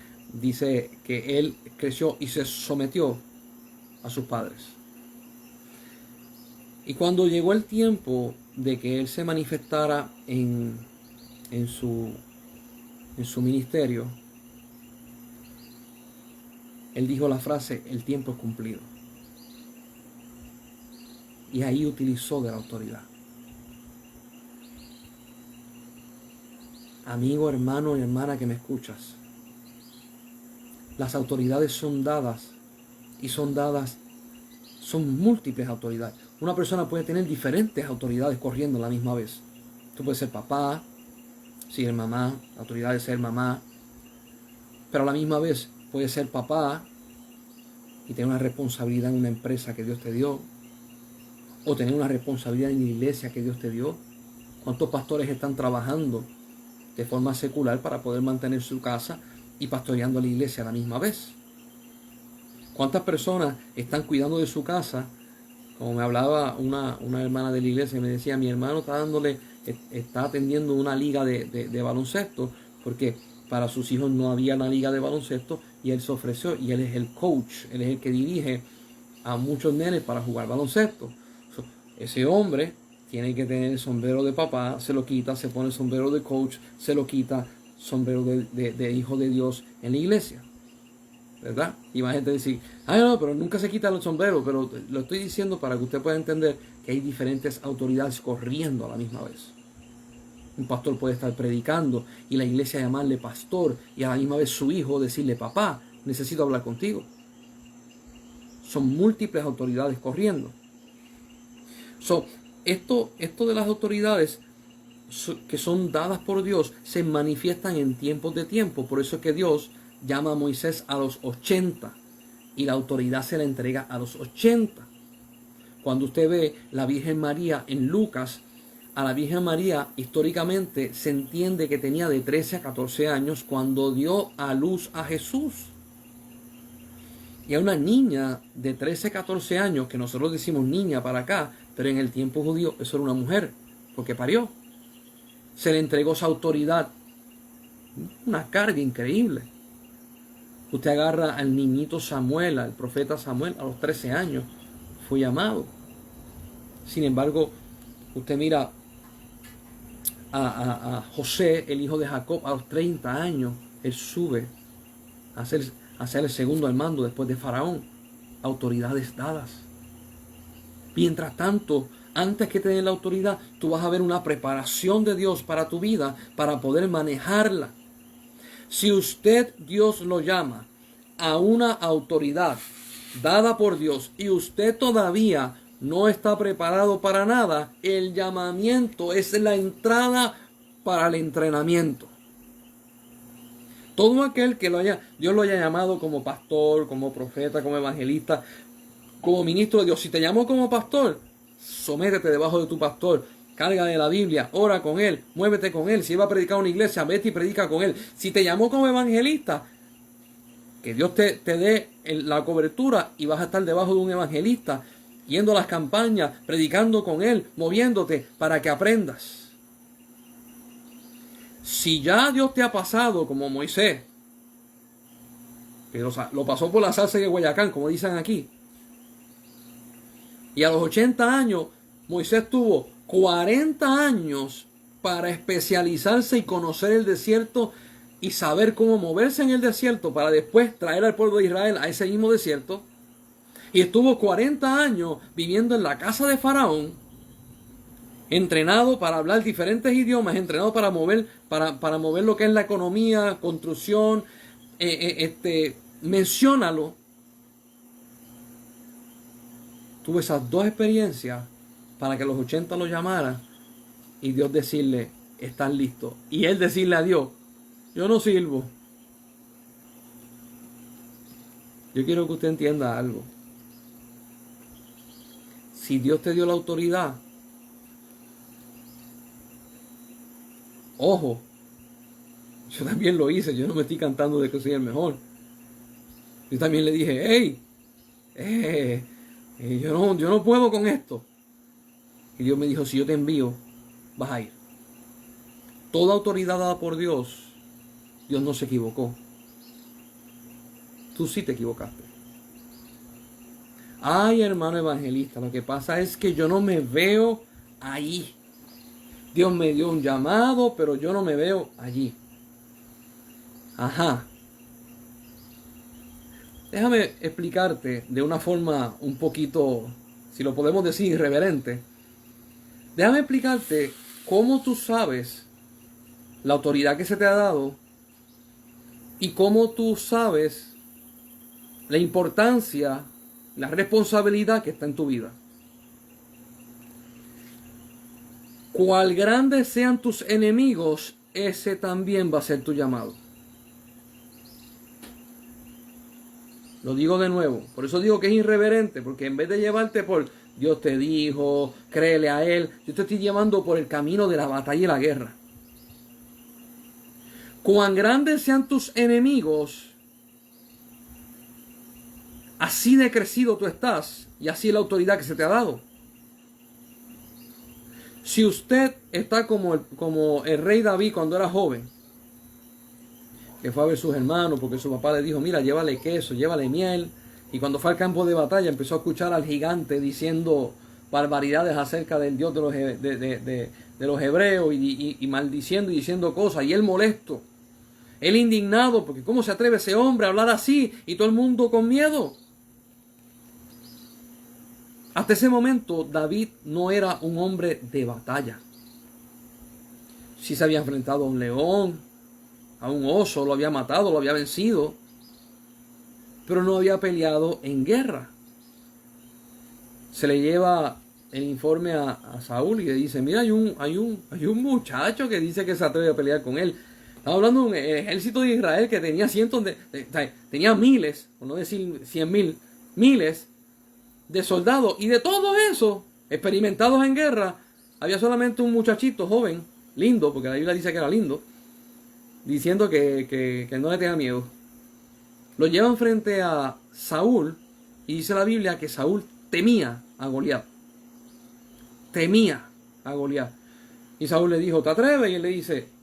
que Él creció y se sometió a sus padres. Y cuando llegó el tiempo de que Él se manifestara en su ministerio, Él dijo la frase, el tiempo es cumplido. Y ahí utilizó de la autoridad. Amigo, hermano y hermana que me escuchas, las autoridades son dadas, y son múltiples autoridades. Una persona puede tener diferentes autoridades corriendo a la misma vez. Tú puedes ser papá, ser mamá, la autoridad de ser mamá, pero a la misma vez puedes ser papá y tener una responsabilidad en una empresa que Dios te dio, o tener una responsabilidad en la iglesia que Dios te dio. ¿Cuántos pastores están trabajando de forma secular para poder mantener su casa y pastoreando la iglesia a la misma vez. ¿Cuántas personas están cuidando de su casa? Como me hablaba una hermana de la iglesia, me decía, mi hermano está atendiendo una liga de baloncesto, porque para sus hijos no había una liga de baloncesto, y él se ofreció, y él es el coach, él es el que dirige a muchos nenes para jugar baloncesto. Ese hombre tiene que tener el sombrero de papá, se lo quita, se pone el sombrero de coach, se lo quita, sombrero de hijo de Dios en la iglesia, ¿verdad? Y va a gente decir, ay no, pero nunca se quita el sombrero, pero lo estoy diciendo para que usted pueda entender que hay diferentes autoridades corriendo a la misma vez. Un pastor puede estar predicando y la iglesia llamarle pastor, y a la misma vez su hijo decirle, papá, necesito hablar contigo. Son múltiples autoridades corriendo. Esto de las autoridades que son dadas por Dios se manifiestan en tiempos de tiempo. Por eso es que Dios llama a Moisés a los 80 y la autoridad se la entrega a los 80. Cuando usted ve la Virgen María en Lucas, a la Virgen María históricamente se entiende que tenía de 13 a 14 años cuando dio a luz a Jesús. Y a una niña de 13 a 14 años, que nosotros decimos niña para acá, pero en el tiempo judío eso era una mujer, porque parió. Se le entregó esa autoridad, una carga increíble. Usted agarra al niñito Samuel, al profeta Samuel, a los 13 años, fue llamado. Sin embargo, usted mira a José, el hijo de Jacob, a los 30 años, él sube a ser el segundo al mando después de Faraón. Autoridades dadas. Mientras tanto, antes que tener la autoridad, tú vas a ver una preparación de Dios para tu vida, para poder manejarla. Si Dios lo llama a una autoridad dada por Dios y usted todavía no está preparado para nada, el llamamiento es la entrada para el entrenamiento. Todo aquel que Dios lo haya llamado como pastor, como profeta, como evangelista, como ministro de Dios. Si te llamó como pastor, sométete debajo de tu pastor, carga de la Biblia, ora con él, muévete con él. Si iba a predicar una iglesia, vete y predica con él. Si te llamó como evangelista, que Dios te dé la cobertura y vas a estar debajo de un evangelista, yendo a las campañas, predicando con él, moviéndote para que aprendas. Si ya Dios te ha pasado como Moisés, que lo pasó por la salsa de Guayacán, como dicen aquí, y a los 80 años, Moisés tuvo 40 años para especializarse y conocer el desierto y saber cómo moverse en el desierto para después traer al pueblo de Israel a ese mismo desierto. Y estuvo 40 años viviendo en la casa de Faraón, entrenado para hablar diferentes idiomas, entrenado para mover lo que es la economía, construcción, menciónalo. Tuve esas dos experiencias para que a los 80 lo llamaran y Dios decirle, estás listo. Y él decirle a Dios, yo no sirvo. Yo quiero que usted entienda algo. Si Dios te dio la autoridad, ojo, yo también lo hice, yo no me estoy cantando de que soy el mejor. Yo también le dije, hey, yo no puedo con esto. Y Dios me dijo, si yo te envío, vas a ir. Toda autoridad dada por Dios, Dios no se equivocó. Tú sí te equivocaste. Ay, hermano evangelista, lo que pasa es que yo no me veo ahí. Dios me dio un llamado, pero yo no me veo allí. Ajá. Déjame explicarte de una forma un poquito, si lo podemos decir, irreverente. Déjame explicarte cómo tú sabes la autoridad que se te ha dado y cómo tú sabes la importancia, la responsabilidad que está en tu vida. Cual grandes sean tus enemigos, ese también va a ser tu llamado. Lo digo de nuevo, por eso digo que es irreverente, porque en vez de llevarte por Dios te dijo, créele a Él, yo te estoy llevando por el camino de la batalla y la guerra. Cuán grandes sean tus enemigos, así de crecido tú estás y así es la autoridad que se te ha dado. Si usted está como el rey David cuando era joven, que fue a ver a sus hermanos porque su papá le dijo, mira, llévale queso, llévale miel, y cuando fue al campo de batalla empezó a escuchar al gigante diciendo barbaridades acerca del Dios de los hebreos y maldiciendo y diciendo cosas, y él molesto, él indignado, porque cómo se atreve ese hombre a hablar así y todo el mundo con miedo. Hasta ese momento David no era un hombre de batalla. Sí se había enfrentado a un león, a un oso, lo había matado, lo había vencido, pero no había peleado en guerra. Se le lleva el informe a Saúl y le dice, mira, hay un muchacho que dice que se atreve a pelear con él. Estamos hablando de un ejército de Israel que tenía tenía miles, por no decir 100,000, miles de soldados, y de todos esos experimentados en guerra, había solamente un muchachito joven, lindo, porque la Biblia dice que era lindo, diciendo que no le tenía miedo. Lo llevan frente a Saúl y dice la Biblia que Saúl temía a Goliat. Temía a Goliat. Y Saúl le dijo, ¿te atreves? Y él le dice,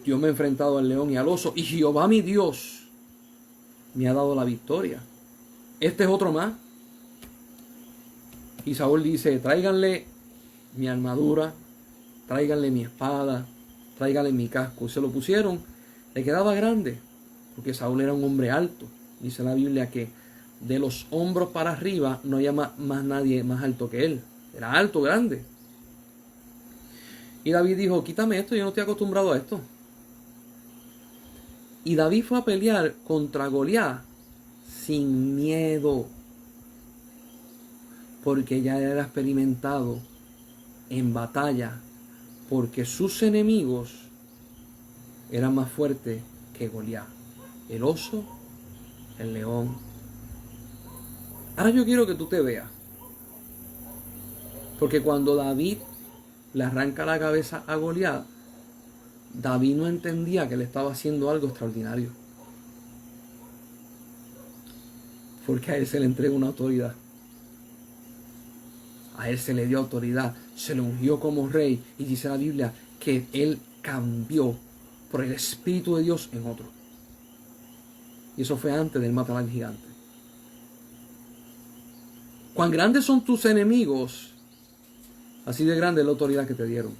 yo me he enfrentado al león y al oso, y Jehová mi Dios me ha dado la victoria. Este es otro más. Y Saúl dice, tráiganle mi armadura, tráiganle mi espada, tráiganle mi casco. Se lo pusieron, le quedaba grande, porque Saúl era un hombre alto. Dice la Biblia que de los hombros para arriba no había más nadie más alto que él. Era alto, grande. Y David dijo, quítame esto, yo no estoy acostumbrado a esto. Y David fue a pelear contra Goliat sin miedo, porque ya era experimentado en batalla, porque sus enemigos eran más fuertes que Goliat, el oso, el león. Ahora yo quiero que tú te veas, porque cuando David le arranca la cabeza a Goliat, David no entendía que le estaba haciendo algo extraordinario, porque a él se le entrega una autoridad. A él se le dio autoridad, se le ungió como rey, y dice la Biblia que él cambió por el Espíritu de Dios en otro. Y eso fue antes de él matar al gigante. Cuán grandes son tus enemigos, así de grande es la autoridad que te dieron.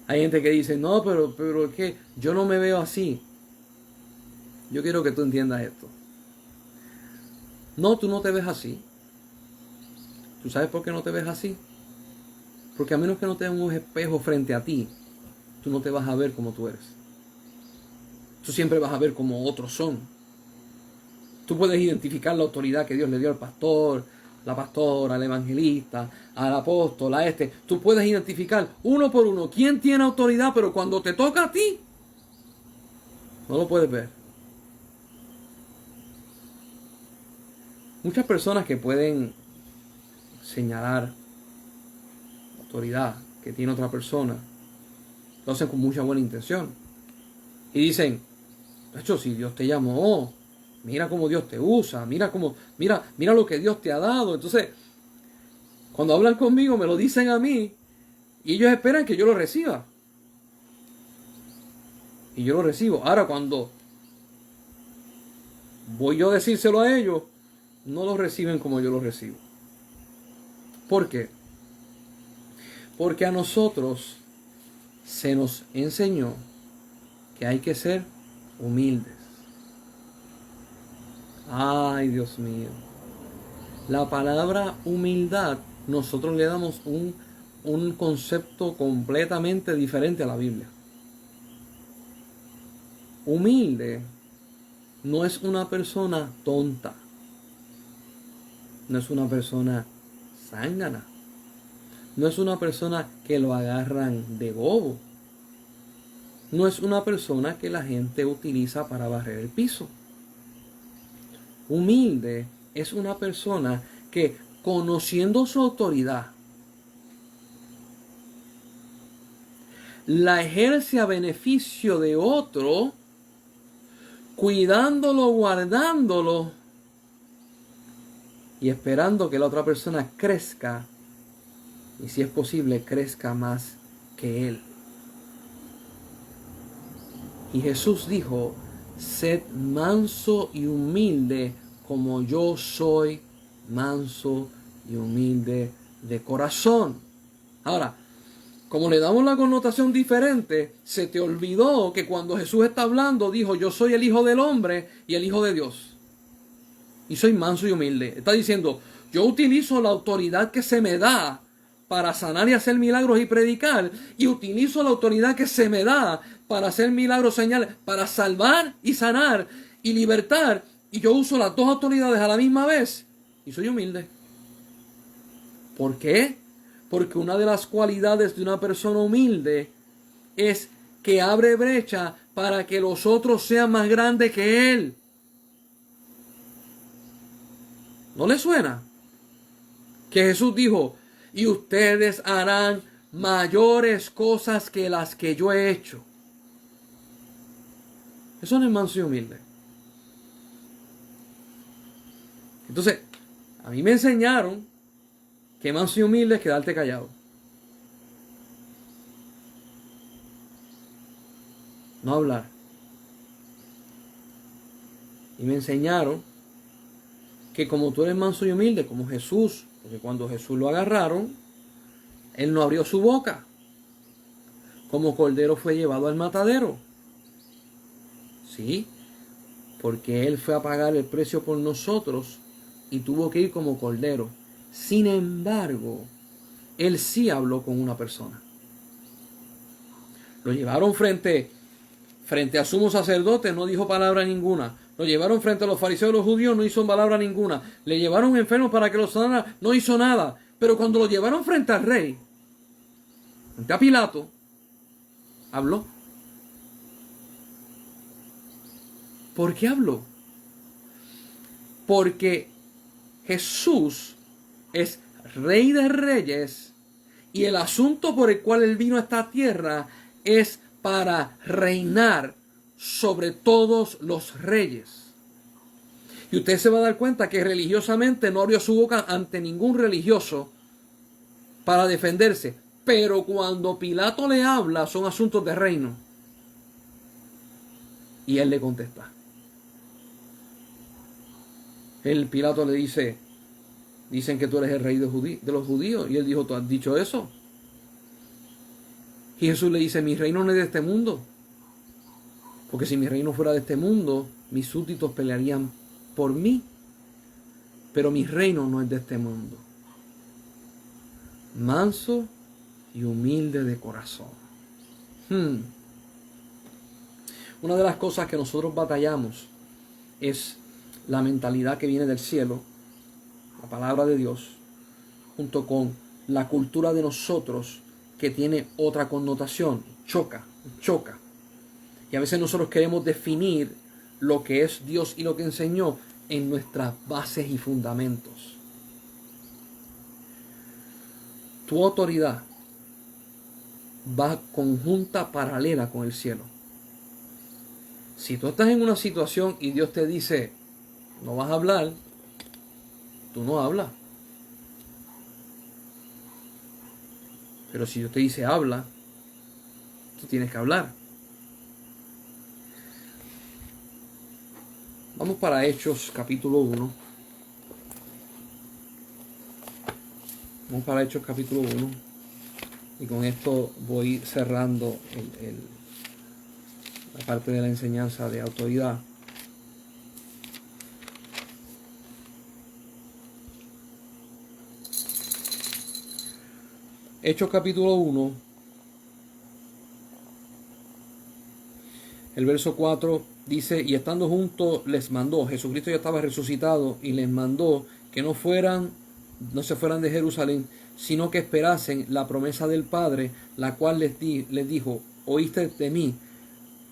Hay gente que dice, no, pero es que yo no me veo así. Yo quiero que tú entiendas esto. No, tú no te ves así. ¿Tú sabes por qué no te ves así? Porque a menos que no tengas un espejo frente a ti, tú no te vas a ver como tú eres. Tú siempre vas a ver como otros son. Tú puedes identificar la autoridad que Dios le dio al pastor, la pastora, al evangelista, al apóstol, a este. Tú puedes identificar uno por uno quién tiene autoridad, pero cuando te toca a ti, no lo puedes ver. Muchas personas que pueden señalar autoridad que tiene otra persona, lo hacen con mucha buena intención. Y dicen, de hecho, si Dios te llamó, mira cómo Dios te usa, mira lo que Dios te ha dado. Entonces, cuando hablan conmigo, me lo dicen a mí, y ellos esperan que yo lo reciba. Y yo lo recibo. Ahora, cuando voy yo a decírselo a ellos, no lo reciben como yo lo recibo. ¿Por qué? Porque a nosotros se nos enseñó que hay que ser humildes. Ay, Dios mío. La palabra humildad, nosotros le damos un concepto completamente diferente a la Biblia. Humilde no es una persona tonta. No es una persona zángana. No es una persona que lo agarran de bobo. No es una persona que la gente utiliza para barrer el piso. Humilde es una persona que, conociendo su autoridad, la ejerce a beneficio de otro, cuidándolo, guardándolo y esperando que la otra persona crezca y, si es posible, crezca más que él. Y Jesús dijo: sed manso y humilde como yo soy manso y humilde de corazón. Ahora, como le damos la connotación diferente, se te olvidó que cuando Jesús está hablando, dijo: yo soy el Hijo del Hombre y el Hijo de Dios. Y soy manso y humilde. Está diciendo: yo utilizo la autoridad que se me da para sanar y hacer milagros y predicar. Y utilizo la autoridad que se me da para hacer milagros, señales, para salvar y sanar y libertar. Y yo uso las dos autoridades a la misma vez. Y soy humilde. ¿Por qué? Porque una de las cualidades de una persona humilde es que abre brecha para que los otros sean más grandes que él. ¿No le suena? Que Jesús dijo: y ustedes harán mayores cosas que las que yo he hecho. Eso no es manso y humilde. Entonces, a mí me enseñaron que manso y humilde es quedarte callado. No hablar. Y me enseñaron que como tú eres manso y humilde, como Jesús, porque cuando Jesús lo agarraron, él no abrió su boca. Como cordero fue llevado al matadero. Sí, porque él fue a pagar el precio por nosotros y tuvo que ir como cordero. Sin embargo, él sí habló con una persona. Lo llevaron frente al sumo sacerdote, no dijo palabra ninguna. Lo llevaron frente a los fariseos y los judíos, no hizo palabra ninguna. Le llevaron enfermos para que los sanara, no hizo nada. Pero cuando lo llevaron frente al rey, frente a Pilato, habló. ¿Por qué habló? Porque Jesús es Rey de Reyes y el asunto por el cual él vino a esta tierra es para reinar sobre todos los reyes. Y usted se va a dar cuenta que religiosamente no abrió su boca ante ningún religioso para defenderse. Pero cuando Pilato le habla, son asuntos de reino. Y él le contesta. El Pilato le dice: dicen que tú eres el rey de los judíos. Y él dijo: ¿tú has dicho eso? Y Jesús le dice: mi reino no es de este mundo. Porque si mi reino fuera de este mundo, mis súbditos pelearían por mí. Pero mi reino no es de este mundo. Manso y humilde de corazón. Una de las cosas que nosotros batallamos es la mentalidad que viene del cielo, la palabra de Dios, junto con la cultura de nosotros que tiene otra connotación. Choca. Y a veces nosotros queremos definir lo que es Dios y lo que enseñó en nuestras bases y fundamentos. Tu autoridad va conjunta, paralela con el cielo. Si tú estás en una situación y Dios te dice: no vas a hablar, tú no hablas. Pero si Dios te dice: habla, tú tienes que hablar. Vamos para Hechos capítulo 1. Vamos para Hechos capítulo 1. Y con esto voy cerrando la parte de la enseñanza de autoridad. Hechos capítulo 1, el verso 4 dice: y estando juntos les mandó, Jesucristo ya estaba resucitado, y les mandó que no se fueran de Jerusalén, sino que esperasen la promesa del Padre, la cual les dijo: oíste de mí,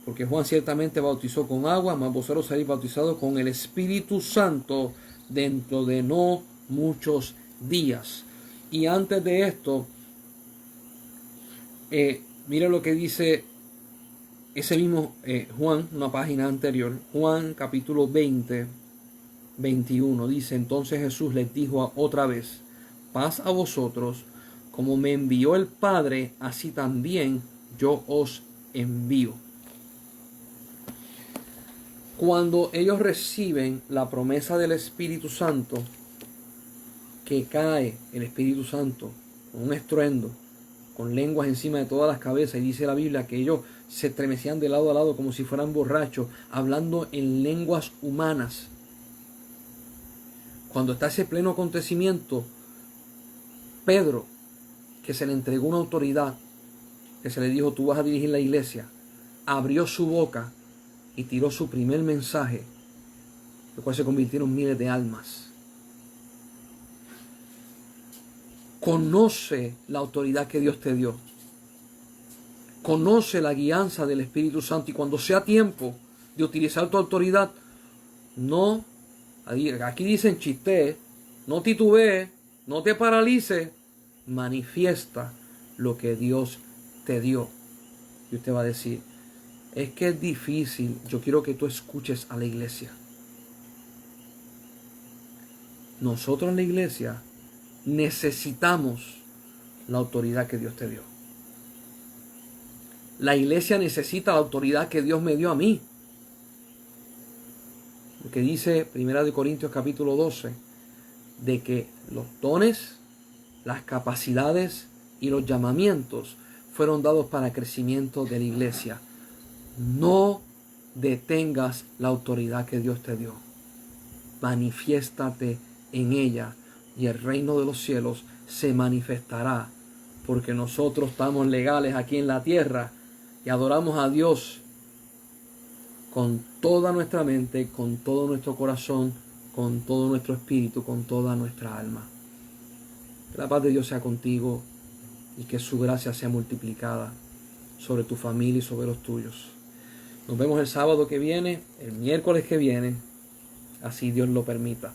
porque Juan ciertamente bautizó con agua, mas vosotros seréis bautizados con el Espíritu Santo dentro de no muchos días. Y antes de esto, Mira lo que dice ese mismo Juan, una página anterior, Juan capítulo 20, 21. Dice: entonces Jesús les dijo otra vez: paz a vosotros, como me envió el Padre, así también yo os envío. Cuando ellos reciben la promesa del Espíritu Santo, que cae el Espíritu Santo con un estruendo, con lenguas encima de todas las cabezas, y dice la Biblia que ellos se estremecían de lado a lado como si fueran borrachos, hablando en lenguas humanas. Cuando está ese pleno acontecimiento, Pedro, que se le entregó una autoridad, que se le dijo: tú vas a dirigir la iglesia, abrió su boca y tiró su primer mensaje, el cual se convirtieron miles de almas. Conoce la autoridad que Dios te dio. Conoce la guianza del Espíritu Santo, y cuando sea tiempo de utilizar tu autoridad, no, aquí dicen chiste, no titubees, no te paralices, manifiesta lo que Dios te dio. Y usted va a decir: es que es difícil. Yo quiero que tú escuches a la iglesia. Nosotros en la iglesia necesitamos la autoridad que Dios te dio. La iglesia necesita la autoridad que Dios me dio a mí. Lo que dice 1 Corintios capítulo 12, de que los dones, las capacidades y los llamamientos fueron dados para crecimiento de la iglesia. No detengas la autoridad que Dios te dio. Manifiéstate en ella, y el reino de los cielos se manifestará, porque nosotros estamos legales aquí en la tierra y adoramos a Dios con toda nuestra mente, con todo nuestro corazón, con todo nuestro espíritu, con toda nuestra alma. Que la paz de Dios sea contigo y que su gracia sea multiplicada sobre tu familia y sobre los tuyos. Nos vemos el sábado que viene, el miércoles que viene, así Dios lo permita.